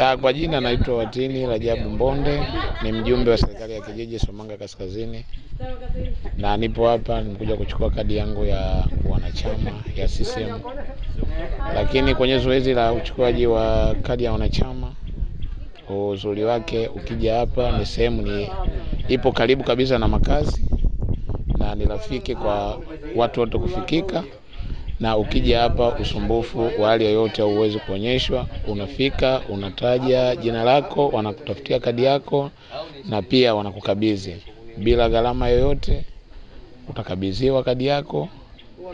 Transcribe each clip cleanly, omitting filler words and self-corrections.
Kwa jina naitwa Watini Rajabu Mbonde, ni mjumbe wa serikali ya kijiji Somanga Kaskazini, na nipo hapa nimekuja kuchukua kadi yangu ya wanachama ya CCM. Lakini kwenye zoezi la uchukuaji wa kadi ya wanachama, uzuri wake ukija hapa ni sehemu ipo karibu kabisa na makazi na ni rafiki kwa watu wote kufikika. Na ukija hapa usumbufu wa hali yoyote hauwezi kuonyeshwa. Unafika, unataja jina lako, wanakutafutia kadi yako na pia wanakukabidhi bila gharama yoyote. Utakabidhiwa kadi yako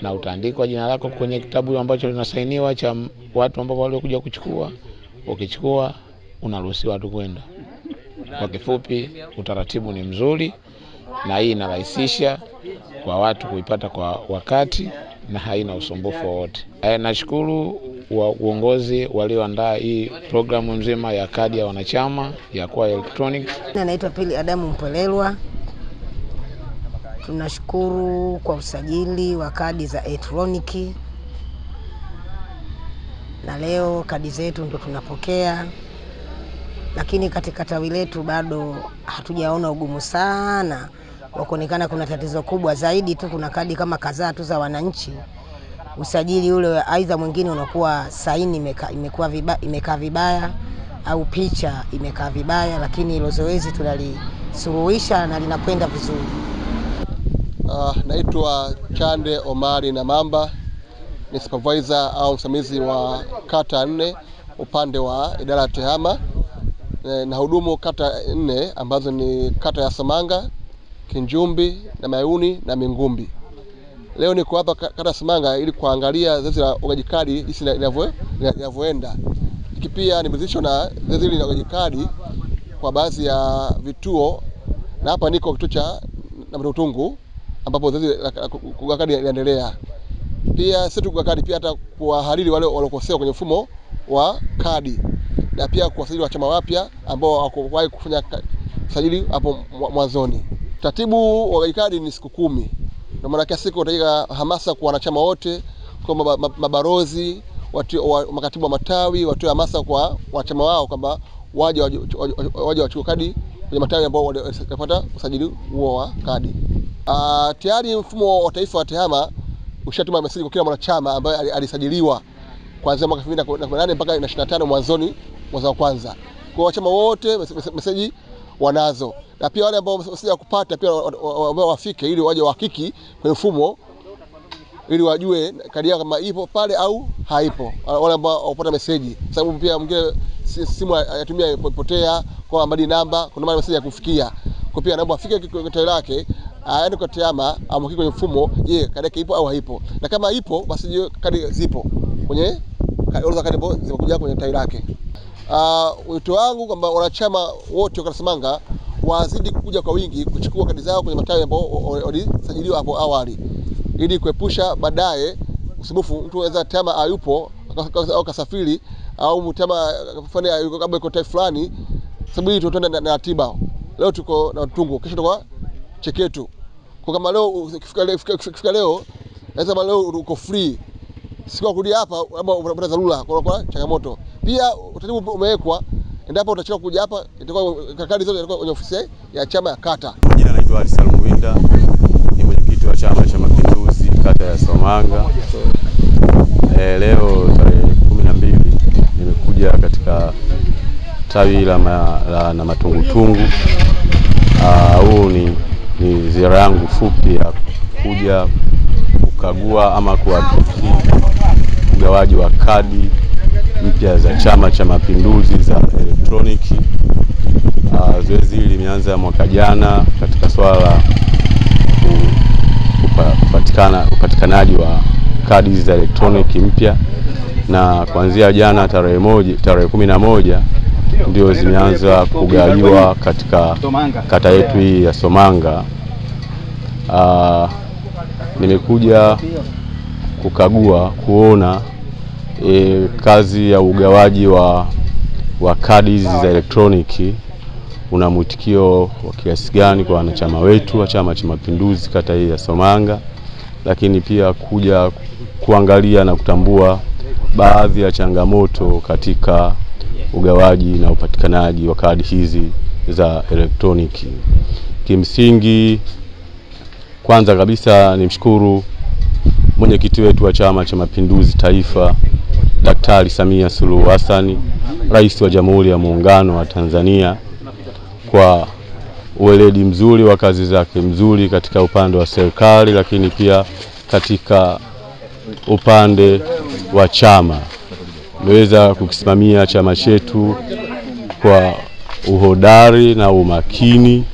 na utaandikwa jina lako kwenye kitabu ambacho linasainiwa cha watu ambao waliokuja kuchukua. Ukichukua unaruhusiwa tu kwenda. Kwa kifupi, utaratibu ni mzuri na hii inarahisisha kwa watu kuipata kwa wakati na haina usumbufu wote. Nashukuru uongozi walioandaa hii programu nzima ya kadi ya wanachama ya kuwa electronic. Naitwa Pili Adamu Mpelelwa. Tunashukuru kwa usajili wa kadi za elektroniki, na leo kadi zetu ndo tunapokea. Lakini katika tawi letu bado hatujaona ugumu sana wa kuonekana kuna tatizo kubwa zaidi tu. Kuna kadi kama kadhaa tu za wananchi, usajili ule aidha mwingine unakuwa saini imekaa vibaya au picha imekaa vibaya, lakini hilo zoezi tunalisuluhisha na linakwenda vizuri. Naitwa Chande Omari na Mamba, ni supervisor au msimamizi wa kata 4 upande wa idara ya tehama. Na hudumu kata 4 ambazo ni kata ya Somanga, Kinjumbi na Mayuni na Mingumbi. Leo niko hapa kata Somanga ili kuangalia zoezi la ugawaji kadi jinsi linavyoenda. Hiki pia nimezishwa na zoezi la ugawaji kadi kwa baadhi ya vituo, na hapa niko kituo cha Namatutungu ambapo zoezi la kugawa kadi linaendelea. Pia sisi tugawa kadi pia hata kuwahariri wale waliokosewa kwenye mfumo wa kadi, na pia kuwasajili wachama wapya ambao hawakuwahi kufanya usajili hapo mwanzoni. Taratibu wa kadi ni siku 10. Ndio maana kiasi tunataka hamasa kwa wanachama wote, kwa mabarozi, makatibu wa matawi, watoe hamasa kwa wanachama wao kwamba waje wachukue kadi kwenye matawi ambao watapata usajili huo wa kadi. Tayari mfumo wa taifa wa tehama ushatuma meseji kwa kila mwanachama ambaye alisajiliwa kuanzia mwaka 2018 mpaka 2025 mwanzoni mwezi wa kwanza. Kwa wachama wote meseji wanazo, na pia wale ambao wasija kupata pia ambao wafike ili waje wahakiki kwenye mfumo ili wajue kadi yao kama ipo pale au haipo, wale ambao wapata meseji. Sababu pia mwingine simu yatumia ipotea kwa mbali namba, kuna meseji ya kufikia. Kwa pia naomba afike kwenye tawi lake, aende kwa tehama amhakiki kwenye mfumo, je, kadi yake ipo au haipo. Na kama ipo basi je, kadi zipo kwenye orodha kadi ambazo zimekuja kwenye tawi lake. Wito wangu kwamba wanachama wote wa Somanga wazidi kuja kwa wingi kuchukua kadi zao kwenye matawi ambao walisajiliwa hapo awali, ili kuepusha baadaye usumbufu. Mtu anaweza tehama hayupo au kasafiri au mtama fanya kabla iko tawi fulani, sababu hii tutaenda na ratiba. Leo tuko na Tungu, kesho tuko Cheketu. Kwa kama leo ukifika leo lazima leo uko free, siku kurudi hapa ama unapata dharura kwa changamoto. Pia utaratibu umewekwa, endapo utachelewa kuja hapa itakuwa kadi zote zitakuwa kwenye ofisi ya chama ya kata. Jina naitwa Ali Salum Winda, ni mwenyekiti wa Chama cha Mapinduzi kata ya Somanga. Leo tarehe 12 nimekuja katika tawi la Namatutungu. Huu ni ziara yangu fupi ya kuja kukagua ama kuhakiki ugawaji wa kadi mpya za Chama cha Mapinduzi za elektroniki. Zoezi hili limeanza mwaka jana katika swala upatikanaji wa kadi za elektroniki mpya, na kuanzia jana tarehe 11 ndio zimeanza kugawiwa katika kata yetu hii ya Somanga. Nimekuja kukagua kuona kazi ya ugawaji wa kadi za elektroniki una mwitikio wa kiasi gani kwa wanachama wetu wa Chama cha Mapinduzi kata hii ya Somanga, lakini pia kuja kuangalia na kutambua baadhi ya changamoto katika ugawaji na upatikanaji wa kadi hizi za elektroniki. Kimsingi, kwanza kabisa nimshukuru mwenyekiti wetu wa Chama cha Mapinduzi Taifa, Daktari Samia Suluhu Hassan, Rais wa Jamhuri ya Muungano wa Tanzania, kwa uweledi mzuri wa kazi zake mzuri katika upande wa serikali, lakini pia katika upande wa chama. Ameweza kukisimamia chama chetu kwa uhodari na umakini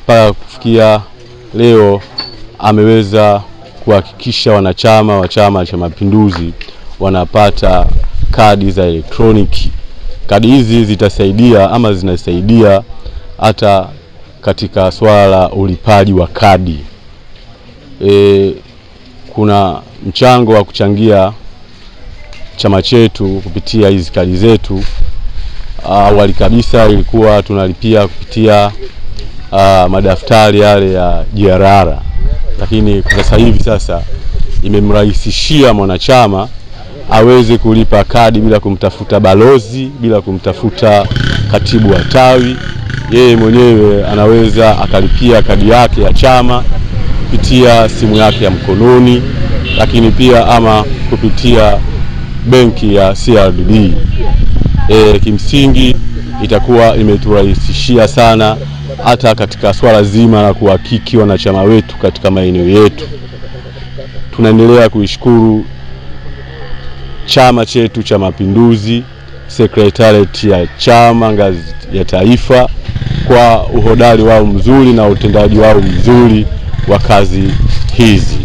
mpaka kufikia leo. Ameweza kuhakikisha wanachama wa Chama cha Mapinduzi wanapata kadi za elektroniki. Kadi hizi zitasaidia ama zinasaidia hata katika swala la ulipaji wa kadi. Kuna mchango wa kuchangia chama chetu kupitia hizi kadi zetu. Awali kabisa ilikuwa tunalipia kupitia madaftari yale ya JRR, lakini kwa sasa hivi imemrahisishia mwanachama aweze kulipa kadi bila kumtafuta balozi, bila kumtafuta katibu wa tawi. Yeye mwenyewe anaweza akalipia kadi yake ya chama kupitia simu yake ya mkononi, lakini pia ama kupitia benki ya CRDB. Kimsingi itakuwa imeturahisishia sana hata katika swala zima la kuhakiki wanachama wetu katika maeneo yetu. Tunaendelea kuishukuru chama chetu cha Mapinduzi, Secretariat ya chama ngazi ya taifa, kwa uhodari wao mzuri na utendaji wao mzuri wa kazi hizi.